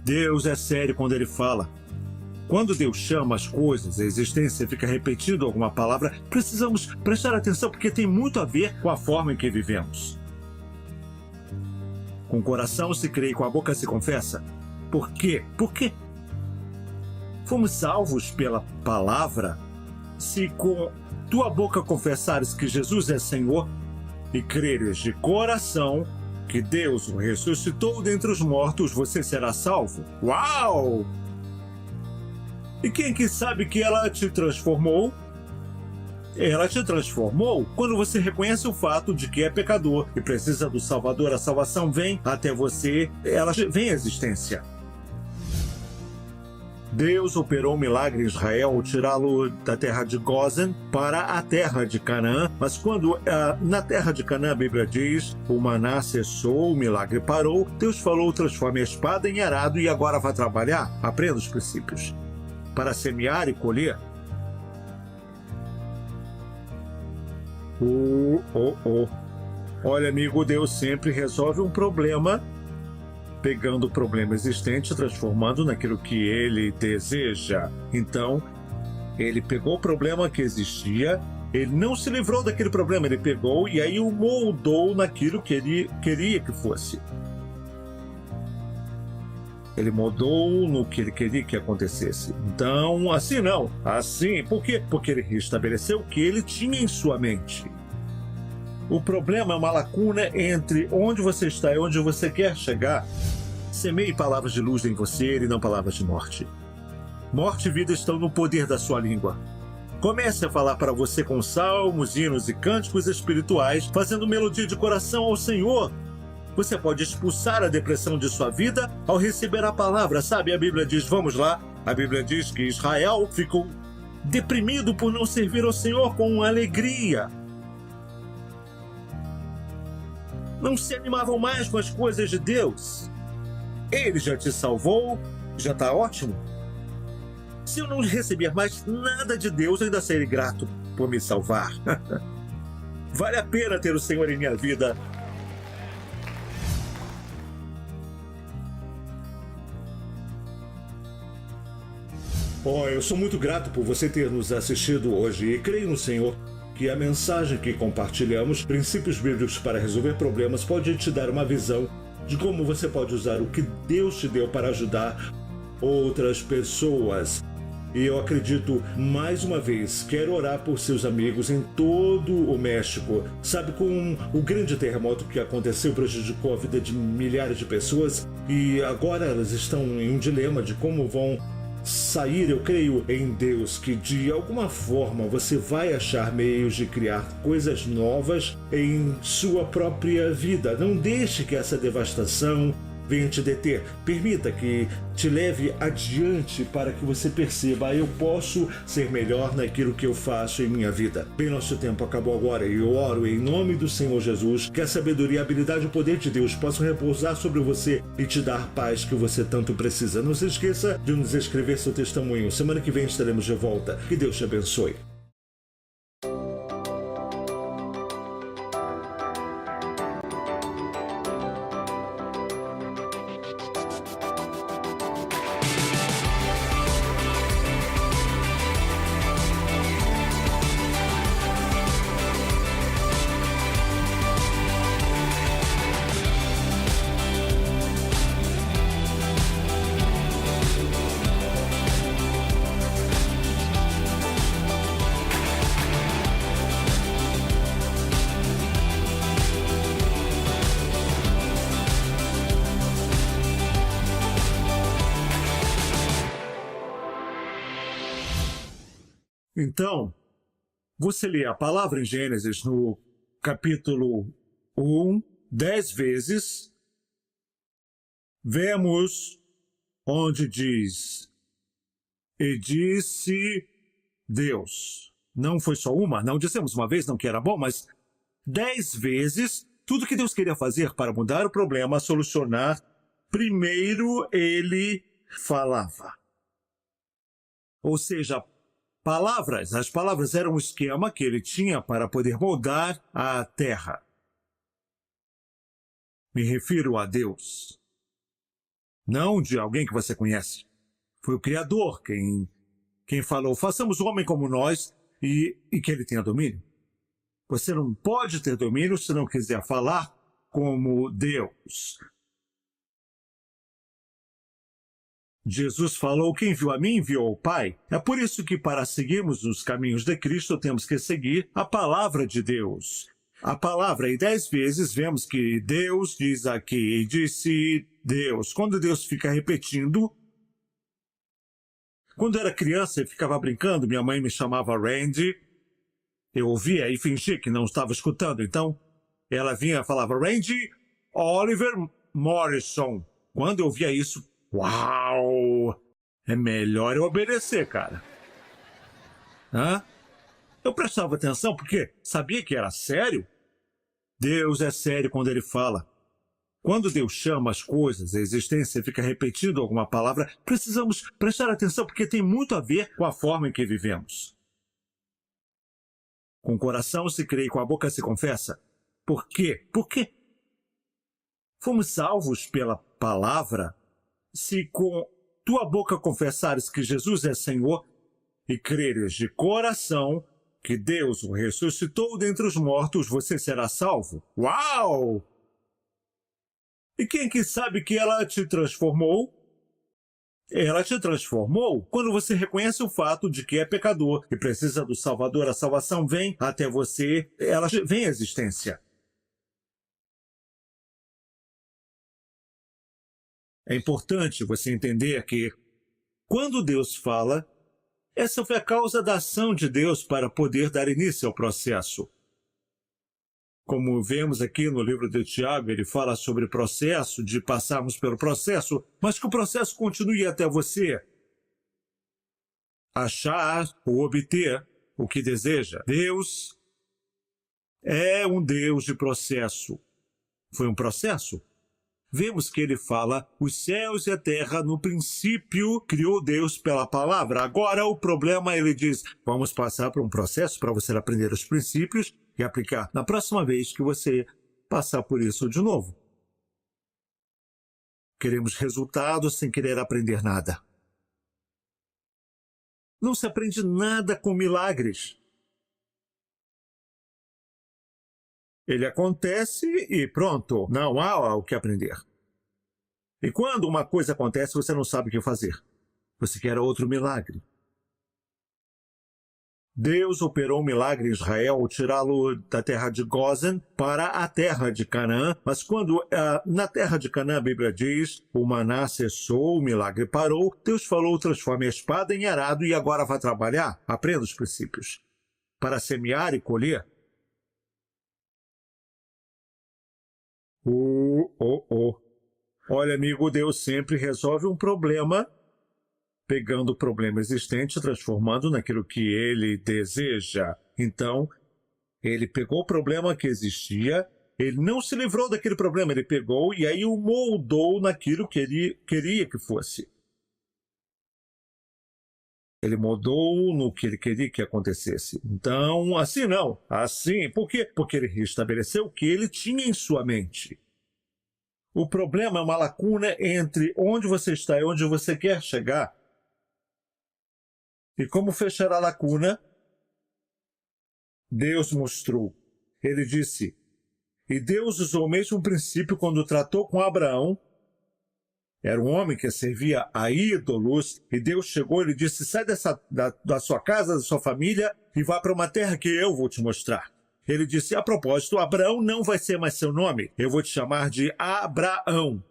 Deus é sério quando Ele fala. Quando Deus chama as coisas, a existência fica repetindo alguma palavra, precisamos prestar atenção porque tem muito a ver com a forma em que vivemos. Com o coração se crê e com a boca se confessa. Por quê? Por quê? Fomos salvos pela palavra. Se com tua boca confessares que Jesus é Senhor e creres de coração que Deus o ressuscitou dentre os mortos, você será salvo. Uau! E quem que sabe que ela te transformou? Ela te transformou quando você reconhece o fato de que é pecador e precisa do Salvador. A salvação vem até você, ela vem à existência. Deus operou um milagre em Israel ao tirá-lo da terra de Gósen para a terra de Canaã, mas quando na terra de Canaã a Bíblia diz, o maná cessou, o milagre parou, Deus falou, transforme a espada em arado e agora vá trabalhar. Aprenda os princípios. Para semear e colher. Olha, amigo, Deus sempre resolve um problema pegando o problema existente e transformando naquilo que Ele deseja. Então, Ele pegou o problema que existia, Ele não se livrou daquele problema, Ele pegou e aí o moldou naquilo que Ele queria que fosse. Ele mudou no que ele queria que acontecesse. Então, assim não. Assim, por quê? Porque ele restabeleceu o que ele tinha em sua mente. O problema é uma lacuna entre onde você está e onde você quer chegar. Semeie palavras de luz em você e não palavras de morte. Morte e vida estão no poder da sua língua. Comece a falar para você com salmos, hinos e cânticos espirituais, fazendo melodia de coração ao Senhor. Você pode expulsar a depressão de sua vida ao receber a palavra, sabe? A Bíblia diz, vamos lá, a Bíblia diz que Israel ficou deprimido por não servir ao Senhor com alegria. Não se animavam mais com as coisas de Deus. Ele já te salvou, já está ótimo. Se eu não receber mais nada de Deus, ainda serei grato por me salvar. Vale a pena ter o Senhor em minha vida. Eu sou muito grato por você ter nos assistido hoje e creio no Senhor que a mensagem que compartilhamos, princípios bíblicos para resolver problemas, pode te dar uma visão de como você pode usar o que Deus te deu para ajudar outras pessoas. E eu acredito, mais uma vez, quero orar por seus amigos em todo o México. Sabe, com o grande terremoto que aconteceu, prejudicou a vida de milhares de pessoas e agora elas estão em um dilema de como vão sair. Eu creio em Deus que de alguma forma você vai achar meios de criar coisas novas em sua própria vida. Não deixe que essa devastação venha te deter. Permita que te leve adiante para que você perceba, eu posso ser melhor naquilo que eu faço em minha vida. Bem, nosso tempo acabou agora e eu oro em nome do Senhor Jesus que a sabedoria, a habilidade e o poder de Deus possam repousar sobre você e te dar paz que você tanto precisa. Não se esqueça de nos escrever seu testemunho. Semana que vem estaremos de volta. Que Deus te abençoe. Então, você lê a palavra em Gênesis no capítulo 1, 10 vezes, vemos onde diz, e disse Deus. Não foi só uma, não dissemos uma vez, não que era bom, mas 10 vezes, tudo que Deus queria fazer para mudar o problema, solucionar, primeiro ele falava. Ou seja, as palavras eram um esquema que ele tinha para poder moldar a terra. Me refiro a Deus. não de alguém que você conhece. Foi o Criador quem falou, façamos o homem como nós e que ele tenha domínio. Você não pode ter domínio se não quiser falar como Deus. Jesus falou, quem viu a mim, viu ao Pai. É por isso que para seguirmos os caminhos de Cristo, temos que seguir a palavra de Deus. A palavra, e 10 vezes vemos que Deus diz aqui, e disse Deus. Quando Deus fica repetindo, quando era criança e ficava brincando, minha mãe me chamava Randy, eu ouvia e fingia que não estava escutando, então ela vinha e falava, Randy Oliver Morrison. Quando eu ouvia isso, uau! É melhor eu obedecer, cara. Eu prestava atenção porque sabia que era sério. Deus é sério quando ele fala. Quando Deus chama as coisas, a existência fica repetindo alguma palavra, precisamos prestar atenção porque tem muito a ver com a forma em que vivemos. Com o coração se crê e com a boca se confessa. Por quê? Por quê? Fomos salvos pela palavra. Se com tua boca confessares que Jesus é Senhor e creres de coração que Deus o ressuscitou dentre os mortos, você será salvo. Uau! E quem que sabe que ela te transformou? Ela te transformou quando você reconhece o fato de que é pecador e precisa do Salvador. A salvação vem até você, ela vem à existência. É importante você entender que, quando Deus fala, essa foi a causa da ação de Deus para poder dar início ao processo. Como vemos aqui no livro de Tiago, ele fala sobre o processo, de passarmos pelo processo, mas que o processo continue até você achar ou obter o que deseja. Deus é um Deus de processo. Foi um processo? Vemos que ele fala, os céus e a terra no princípio criou Deus pela palavra. Agora o problema, ele diz, vamos passar por um processo para você aprender os princípios e aplicar na próxima vez que você passar por isso de novo. Queremos resultados sem querer aprender nada. Não se aprende nada com milagres. Ele acontece e pronto, não há o que aprender. E quando uma coisa acontece, você não sabe o que fazer. Você quer outro milagre. Deus operou um milagre em Israel ao tirá-lo da terra de Gósen para a terra de Canaã, mas quando na terra de Canaã a Bíblia diz, o maná cessou, o milagre parou, Deus falou, transforme a espada em arado e agora vai trabalhar. Aprenda os princípios. Para semear e colher. Olha, amigo, Deus sempre resolve um problema pegando o problema existente e transformando naquilo que ele deseja. Então, ele pegou o problema que existia, ele não se livrou daquele problema, ele pegou e aí o moldou naquilo que ele queria que fosse. Ele moldou no que ele queria que acontecesse. Então, assim não. Assim, por quê? Porque ele restabeleceu o que ele tinha em sua mente. O problema é uma lacuna entre onde você está e onde você quer chegar. E como fechar a lacuna? Deus mostrou. Ele disse, e Deus usou o mesmo princípio quando tratou com Abraão. Era um homem que servia a ídolos, e Deus chegou e lhe disse, sai da sua casa, da sua família, e vá para uma terra que eu vou te mostrar. Ele disse, a propósito, Abraão não vai ser mais seu nome, eu vou te chamar de Abraão.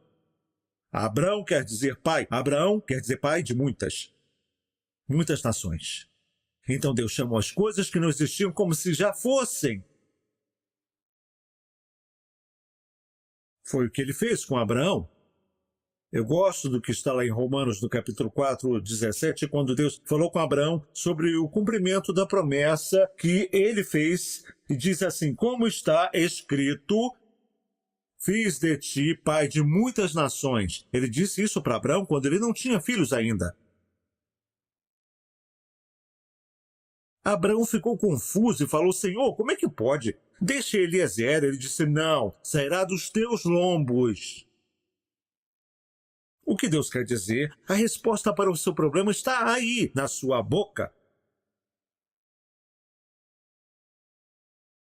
Abraão quer dizer pai, Abraão quer dizer pai de muitas nações. Então Deus chamou as coisas que não existiam como se já fossem. Foi o que ele fez com Abraão. Eu gosto do que está lá em Romanos, no capítulo 4, 17, quando Deus falou com Abraão sobre o cumprimento da promessa que ele fez, e diz assim, como está escrito, fiz de ti pai de muitas nações. Ele disse isso para Abraão quando ele não tinha filhos ainda. Abraão ficou confuso e falou, Senhor, como é que pode? Deixa Eliezer. Ele disse, não, sairá dos teus lombos. O que Deus quer dizer? A resposta para o seu problema está aí, na sua boca.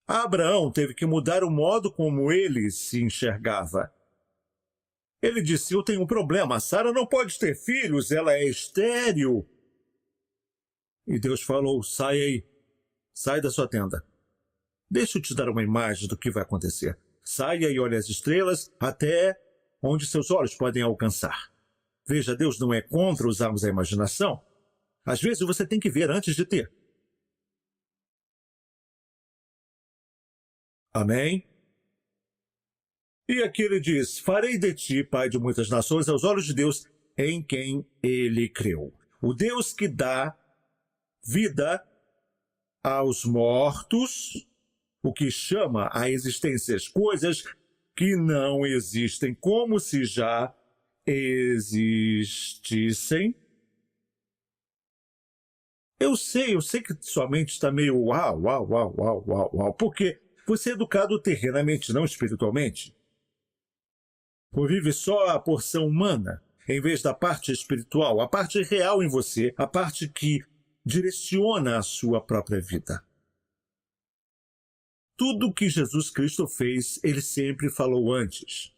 Abraão teve que mudar o modo como ele se enxergava. Ele disse, eu tenho um problema, Sara não pode ter filhos, ela é estéril. E Deus falou, sai aí, sai da sua tenda. Deixa eu te dar uma imagem do que vai acontecer. Saia e olhe as estrelas até onde seus olhos podem alcançar. Veja, Deus não é contra usarmos a imaginação. Às vezes você tem que ver antes de ter. Amém? E aqui ele diz, farei de ti, pai de muitas nações, aos olhos de Deus, em quem ele creu. O Deus que dá vida aos mortos, o que chama à existência as coisas que não existem, como se já existissem. Eu sei que sua mente está meio uau, porque você é educado terrenamente, não espiritualmente. Você vive só a porção humana, em vez da parte espiritual, a parte real em você, a parte que direciona a sua própria vida. Tudo o que Jesus Cristo fez, ele sempre falou antes.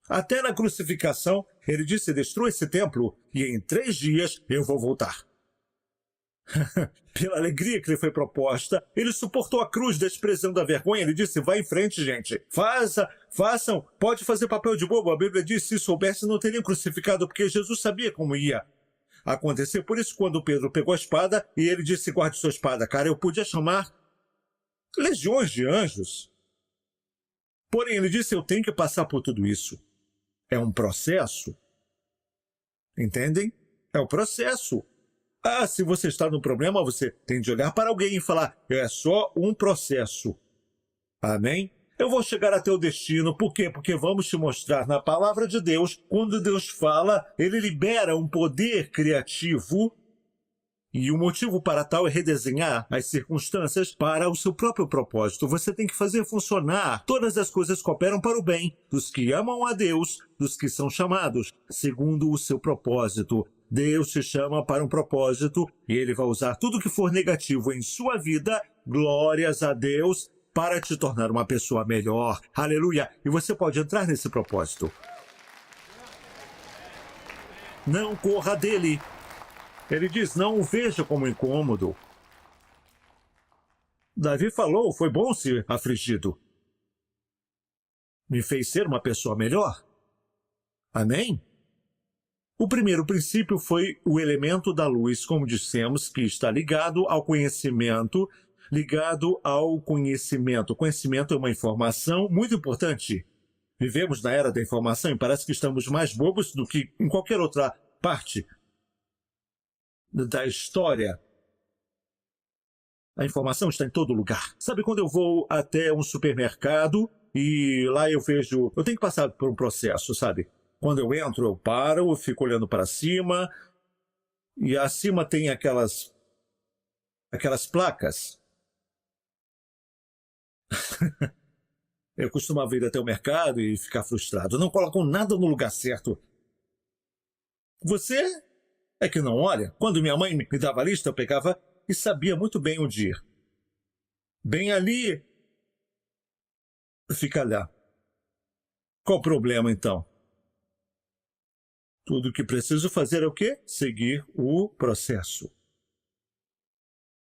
Até na crucificação, ele disse, destrua esse templo e em 3 dias eu vou voltar. Pela alegria que lhe foi proposta, ele suportou a cruz, desprezando a vergonha. Ele disse, vai em frente, gente. Façam, pode fazer papel de bobo. A Bíblia diz, se soubesse, não teriam crucificado, porque Jesus sabia como ia acontecer. Por isso, quando Pedro pegou a espada, e ele disse, guarde sua espada. Cara, eu podia chamar legiões de anjos. Porém, ele disse, eu tenho que passar por tudo isso. É um processo. Entendem? É um processo. Se você está no problema, você tem de olhar para alguém e falar, é só um processo. Amém? Eu vou chegar até o destino. Por quê? Porque vamos te mostrar na palavra de Deus, quando Deus fala, ele libera um poder criativo. E o motivo para tal é redesenhar as circunstâncias para o seu próprio propósito. Você tem que fazer funcionar. Todas as coisas cooperam para o bem dos que amam a Deus, dos que são chamados segundo o seu propósito. Deus te chama para um propósito e ele vai usar tudo que for negativo em sua vida, glórias a Deus, para te tornar uma pessoa melhor. Aleluia! E você pode entrar nesse propósito. Não corra dele. Ele diz, não o veja como incômodo. Davi falou, foi bom ser afligido. Me fez ser uma pessoa melhor. Amém? O primeiro princípio foi o elemento da luz, como dissemos, que está ligado ao conhecimento. O conhecimento é uma informação muito importante. Vivemos na era da informação e parece que estamos mais bobos do que em qualquer outra parte da história. A informação está em todo lugar. Sabe quando eu vou até um supermercado e lá eu vejo... Eu tenho que passar por um processo, sabe? Quando eu entro, eu paro, eu fico olhando para cima e acima tem aquelas placas. Eu costumava ir até o mercado e ficar frustrado. Não colocam nada no lugar certo. Você é que não olha. Quando minha mãe me dava a lista, eu pegava e sabia muito bem onde ir. Bem ali, fica lá. Qual o problema, então? Tudo o que preciso fazer é o quê? Seguir o processo.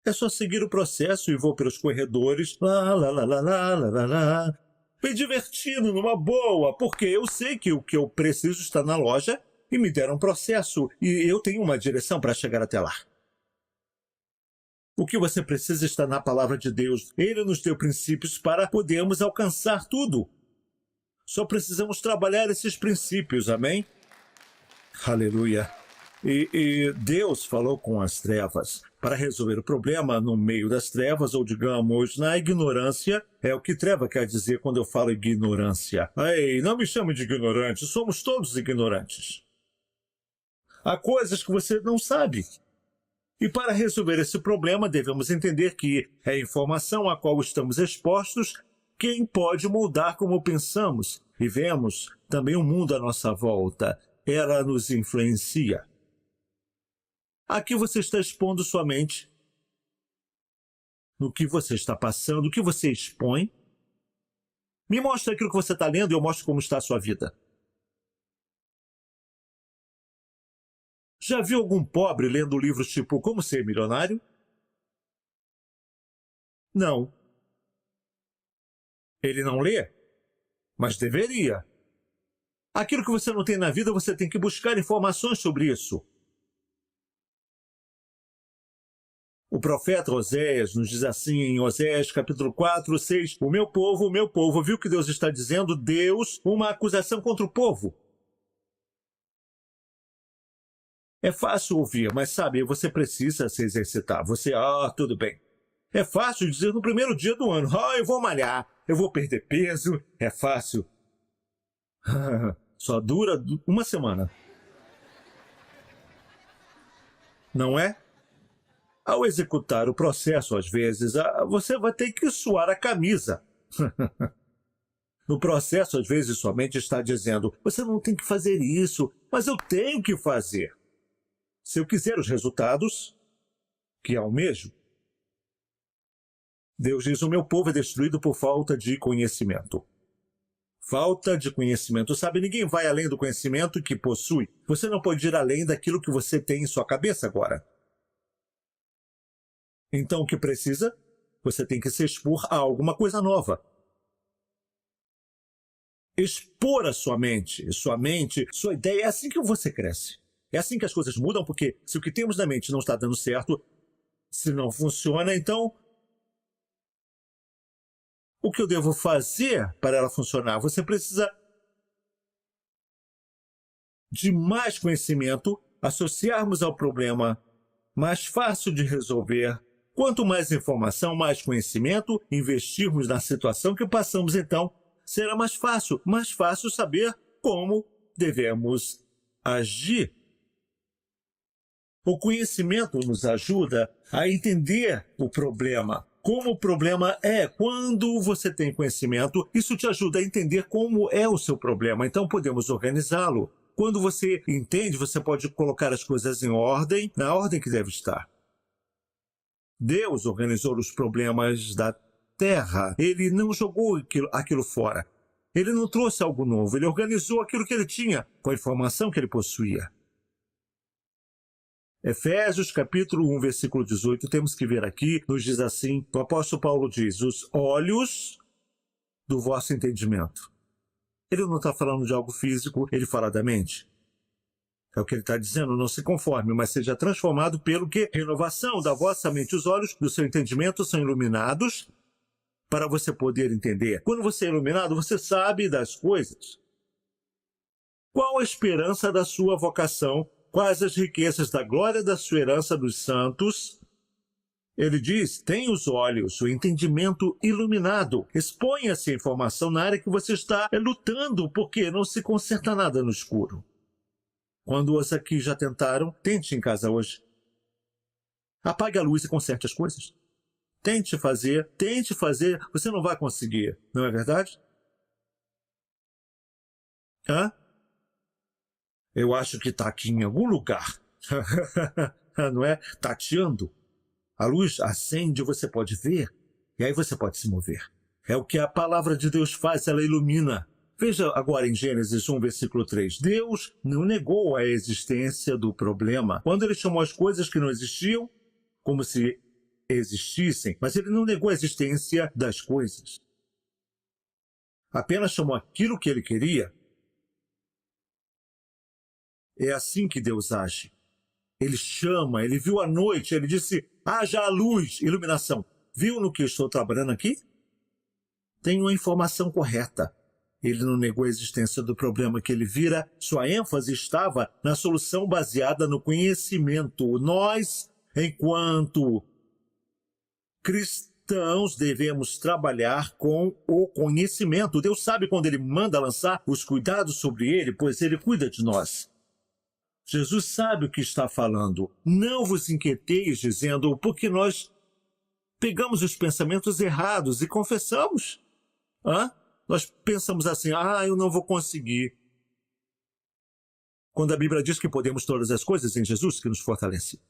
É só seguir o processo e vou pelos corredores, me divertindo numa boa, porque eu sei que o que eu preciso está na loja e me deram um processo e eu tenho uma direção para chegar até lá. O que você precisa está na palavra de Deus. Ele nos deu princípios para podermos alcançar tudo. Só precisamos trabalhar esses princípios, amém? Aleluia. E Deus falou com as trevas para resolver o problema no meio das trevas, ou digamos, na ignorância. É o que treva quer dizer quando eu falo ignorância. Ei, não me chame de ignorante, somos todos ignorantes. Há coisas que você não sabe. E para resolver esse problema, devemos entender que é a informação a qual estamos expostos quem pode moldar como pensamos e vemos também o mundo à nossa volta. ela nos influencia. Aqui você está expondo sua mente no que você está passando, o que você expõe. Me mostra aquilo que você está lendo e eu mostro como está a sua vida. Já viu algum pobre lendo livros tipo Como Ser Milionário? Não. Ele não lê, mas deveria. Aquilo que você não tem na vida, você tem que buscar informações sobre isso. O profeta Oséias nos diz assim em Oséias capítulo 4, 6, o meu povo, viu o que Deus está dizendo? Deus, uma acusação contra o povo. É fácil ouvir, mas sabe, você precisa se exercitar. Tudo bem. É fácil dizer no primeiro dia do ano, eu vou malhar, eu vou perder peso, é fácil. Só dura uma semana. Não é? Ao executar o processo, às vezes, você vai ter que suar a camisa. No processo, às vezes, sua mente está dizendo, você não tem que fazer isso, mas eu tenho que fazer. Se eu quiser os resultados que almejo, Deus diz, o meu povo é destruído por falta de conhecimento. Falta de conhecimento. Sabe, ninguém vai além do conhecimento que possui. Você não pode ir além daquilo que você tem em sua cabeça agora. Então, o que precisa? Você tem que se expor a alguma coisa nova. Expor a sua mente, sua ideia. É assim que você cresce. É assim que as coisas mudam, porque se o que temos na mente não está dando certo, se não funciona, então o que eu devo fazer para ela funcionar? Você precisa de mais conhecimento, associarmos ao problema mais fácil de resolver. Quanto mais informação, mais conhecimento, investirmos na situação que passamos, então, será mais fácil saber como devemos agir. O conhecimento nos ajuda a entender o problema. Como o problema é, quando você tem conhecimento, isso te ajuda a entender como é o seu problema. Então, podemos organizá-lo. Quando você entende, você pode colocar as coisas em ordem, na ordem que deve estar. Deus organizou os problemas da terra. Ele não jogou aquilo fora. Ele não trouxe algo novo. Ele organizou aquilo que ele tinha, com a informação que ele possuía. Efésios capítulo 1, versículo 18, temos que ver aqui, nos diz assim, o apóstolo Paulo diz, os olhos do vosso entendimento. Ele não está falando de algo físico, ele fala da mente. É o que ele está dizendo, não se conforme, mas seja transformado pelo que? Renovação da vossa mente. Os olhos do seu entendimento são iluminados para você poder entender. Quando você é iluminado, você sabe das coisas. Qual a esperança da sua vocação? Quais as riquezas da glória da sua herança dos santos? Ele diz, tem os olhos, o entendimento iluminado. Exponha-se a informação na área que você está lutando, porque não se conserta nada no escuro. Quando os aqui já tentaram, tente em casa hoje. Apague a luz e conserte as coisas. Tente fazer, você não vai conseguir, não é verdade? Eu acho que está aqui em algum lugar. Não é? Tateando. A luz acende, você pode ver, e aí você pode se mover. É o que a palavra de Deus faz, ela ilumina. Veja agora em Gênesis 1, versículo 3. Deus não negou a existência do problema. Quando ele chamou as coisas que não existiam, como se existissem, mas ele não negou a existência das coisas. Apenas chamou aquilo que ele queria. É assim que Deus age. Ele chama, ele viu a noite, ele disse, haja a luz, iluminação. Viu no que eu estou trabalhando aqui? Tenho a informação correta. Ele não negou a existência do problema que ele vira. Sua ênfase estava na solução baseada no conhecimento. Nós, enquanto cristãos, devemos trabalhar com o conhecimento. Deus sabe quando ele manda lançar os cuidados sobre ele, pois ele cuida de nós. Jesus sabe o que está falando. Não vos inquieteis dizendo, porque nós pegamos os pensamentos errados e confessamos. Nós pensamos assim, eu não vou conseguir. quando a Bíblia diz que podemos todas as coisas em Jesus que nos fortalece.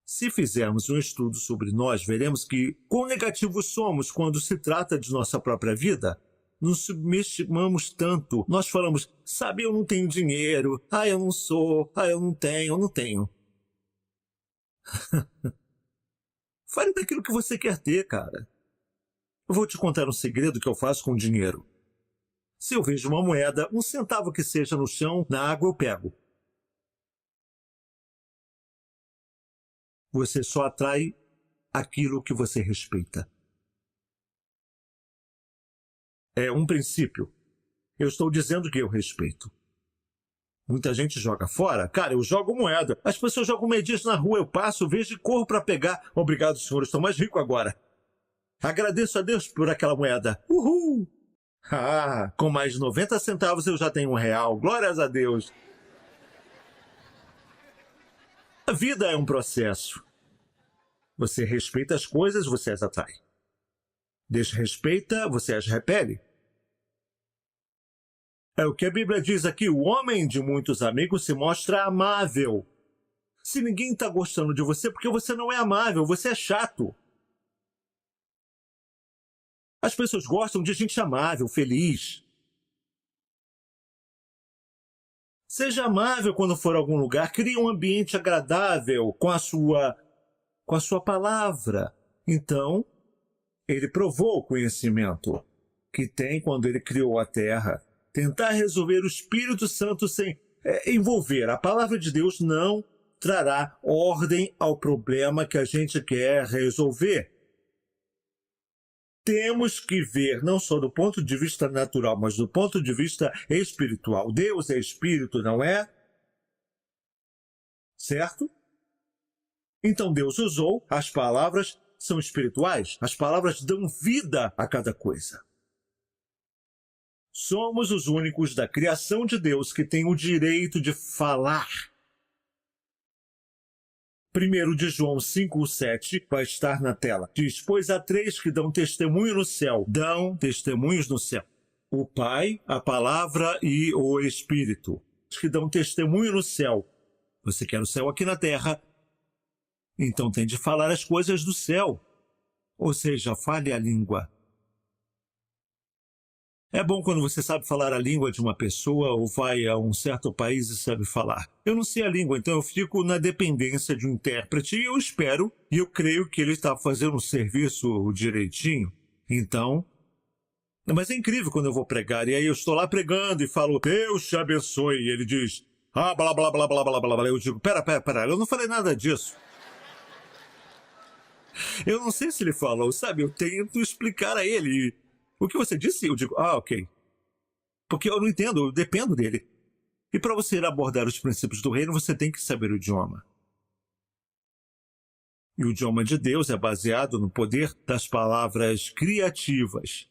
Se fizermos um estudo sobre nós, veremos que quão negativos somos quando se trata de nossa própria vida. Nos subestimamos tanto. Nós falamos, sabe, eu não tenho dinheiro. Ah, eu não sou. Ah, eu não tenho. Fale daquilo que você quer ter, cara. Eu vou te contar um segredo que eu faço com dinheiro. Se eu vejo uma moeda, 1 centavo que seja no chão, na água eu pego. Você só atrai aquilo que você respeita. É um princípio. Eu estou dizendo que eu respeito. Muita gente joga fora. Cara, eu jogo moeda. As pessoas jogam moedinhas na rua, eu passo, vejo e corro para pegar. Obrigado, senhor, estou mais rico agora. Agradeço a Deus por aquela moeda. Uhul! Ah, com mais 90 centavos eu já tenho R$1. Glórias a Deus. A vida é um processo. Você respeita as coisas, você as atrai. Desrespeita, você as repele. É o que a Bíblia diz aqui, o homem de muitos amigos se mostra amável. Se ninguém está gostando de você, porque você não é amável, você é chato. As pessoas gostam de gente amável, feliz. Seja amável quando for a algum lugar, crie um ambiente agradável com a sua palavra. Então, ele provou o conhecimento que tem quando ele criou a terra. Tentar resolver o Espírito Santo sem envolver a palavra de Deus não trará ordem ao problema que a gente quer resolver. Temos que ver, não só do ponto de vista natural, mas do ponto de vista espiritual. Deus é espírito, não é? Certo? Então Deus usou, as palavras são espirituais, as palavras dão vida a cada coisa. Somos os únicos da criação de Deus que têm o direito de falar. 1 de João 5:7 vai estar na tela. Diz, pois há 3 que dão testemunho no céu. Dão testemunhos no céu. O Pai, a Palavra e o Espírito. Os que dão testemunho no céu. Você quer o céu aqui na terra? Então tem de falar as coisas do céu. Ou seja, fale a língua. É bom quando você sabe falar a língua de uma pessoa ou vai a um certo país e sabe falar. Eu não sei a língua, então eu fico na dependência de um intérprete e eu espero e eu creio que ele está fazendo um serviço direitinho. Então, mas é incrível quando eu vou pregar e aí eu estou lá pregando e falo, Deus te abençoe. E ele diz, blá, blá, blá, blá, blá, blá, blá. Eu digo, pera, eu não falei nada disso. Eu não sei se ele falou, sabe? Eu tento explicar a ele. O que você disse? Eu digo, ok. Porque eu não entendo, eu dependo dele. E para você ir abordar os princípios do reino, você tem que saber o idioma. E o idioma de Deus é baseado no poder das palavras criativas.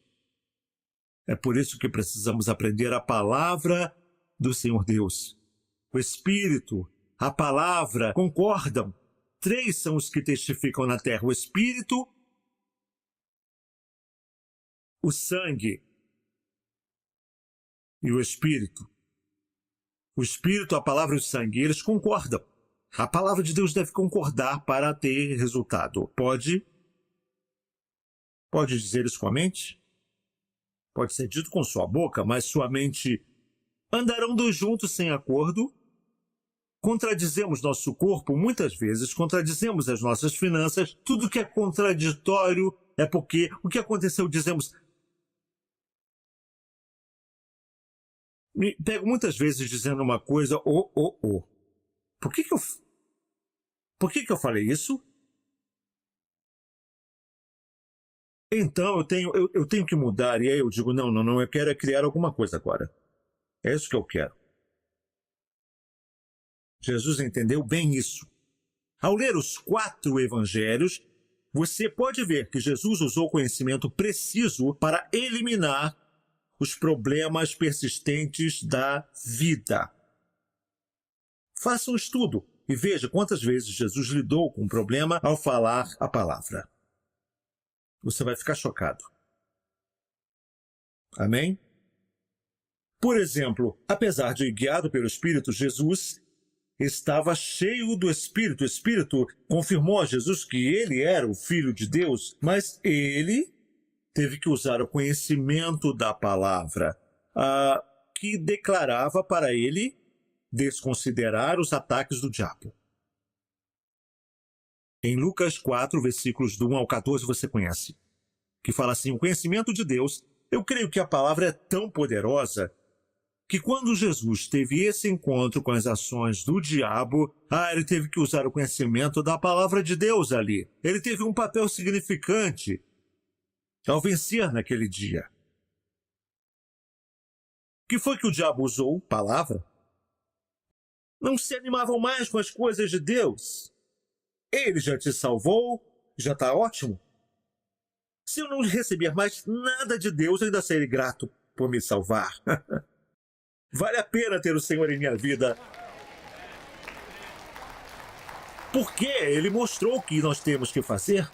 É por isso que precisamos aprender a palavra do Senhor Deus. O Espírito, a palavra, concordam. 3 são os que testificam na terra. O Espírito, o sangue e o Espírito. O Espírito, a palavra e o sangue, eles concordam. A palavra de Deus deve concordar para ter resultado. Pode dizer isso com a mente? Pode ser dito com sua boca, mas sua mente andarão 2 juntos sem acordo. Contradizemos nosso corpo muitas vezes, contradizemos as nossas finanças. Tudo que é contraditório é porque o que aconteceu, dizemos... Me pego muitas vezes dizendo uma coisa, Por que eu falei isso? Então eu tenho que mudar. E aí eu digo, não, eu quero criar alguma coisa agora. É isso que eu quero. Jesus entendeu bem isso. Ao ler os 4 evangelhos, você pode ver que Jesus usou conhecimento preciso para eliminar os problemas persistentes da vida. Faça um estudo e veja quantas vezes Jesus lidou com o problema ao falar a palavra. Você vai ficar chocado. Amém? Por exemplo, apesar de guiado pelo Espírito, Jesus estava cheio do Espírito. O Espírito confirmou a Jesus que ele era o Filho de Deus, mas ele teve que usar o conhecimento da palavra, que declarava para ele desconsiderar os ataques do diabo. Em Lucas 4, versículos do 1 ao 14, você conhece, que fala assim: o conhecimento de Deus, eu creio que a palavra é tão poderosa que quando Jesus teve esse encontro com as ações do diabo, ele teve que usar o conhecimento da palavra de Deus ali. Ele teve um papel significante ao vencer naquele dia. O que foi que o diabo usou? Palavra. Não se animavam mais com as coisas de Deus. Ele já te salvou, já está ótimo. Se eu não receber mais nada de Deus, eu ainda serei grato por me salvar. Vale a pena ter o Senhor em minha vida. Porque Ele mostrou o que nós temos que fazer,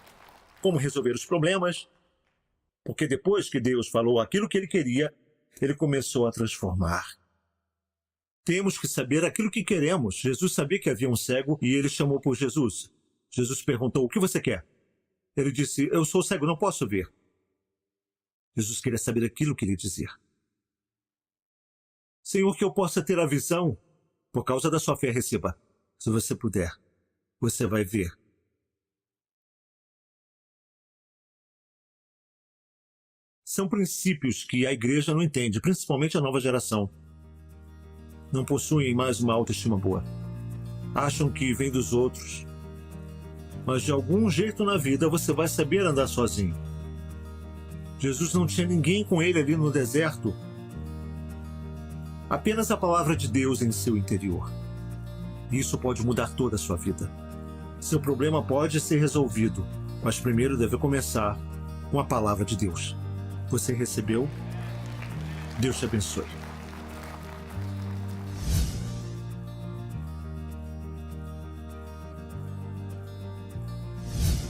como resolver os problemas. Porque depois que Deus falou aquilo que Ele queria, Ele começou a transformar. Temos que saber aquilo que queremos. Jesus sabia que havia um cego e Ele chamou por Jesus. Jesus perguntou: o que você quer? Ele disse: eu sou cego, não posso ver. Jesus queria saber aquilo que Ele dizia. Senhor, que eu possa ter a visão, por causa da sua fé, receba. Se você puder, você vai ver. São princípios que a igreja não entende, principalmente a nova geração. Não possuem mais uma autoestima boa. Acham que vem dos outros. Mas de algum jeito na vida você vai saber andar sozinho. Jesus não tinha ninguém com ele ali no deserto. Apenas a palavra de Deus em seu interior. Isso pode mudar toda a sua vida. Seu problema pode ser resolvido, mas primeiro deve começar com a palavra de Deus. Você recebeu? Deus te abençoe.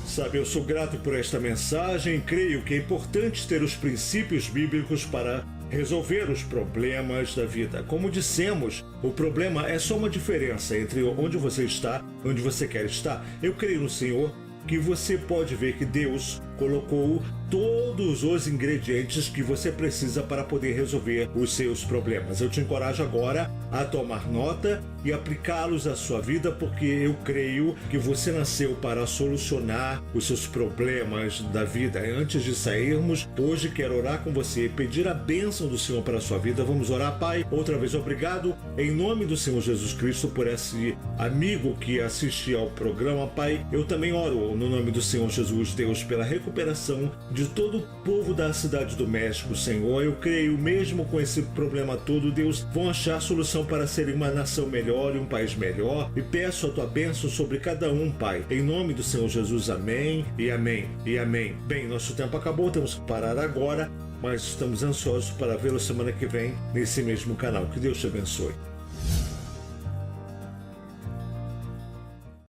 Sabe, eu sou grato por esta mensagem. Creio que é importante ter os princípios bíblicos para resolver os problemas da vida. Como dissemos, o problema é só uma diferença entre onde você está e onde você quer estar. Eu creio no Senhor que você pode ver que Deus colocou todos os ingredientes que você precisa para poder resolver os seus problemas. Eu te encorajo agora a tomar nota e aplicá-los à sua vida, porque eu creio que você nasceu para solucionar os seus problemas da vida. Antes de sairmos, hoje quero orar com você e pedir a bênção do Senhor para a sua vida. Vamos orar, Pai. Outra vez, obrigado em nome do Senhor Jesus Cristo por esse amigo que assiste ao programa, Pai. Eu também oro no nome do Senhor Jesus, Deus, pela recuperação de todo o povo da cidade do México, Senhor. Eu creio, mesmo com esse problema todo, Deus, vão achar solução para serem uma nação melhor e um país melhor. E peço a tua bênção sobre cada um, Pai. Em nome do Senhor Jesus, amém e amém e amém. Bem, nosso tempo acabou, temos que parar agora, mas estamos ansiosos para vê-lo semana que vem nesse mesmo canal. Que Deus te abençoe.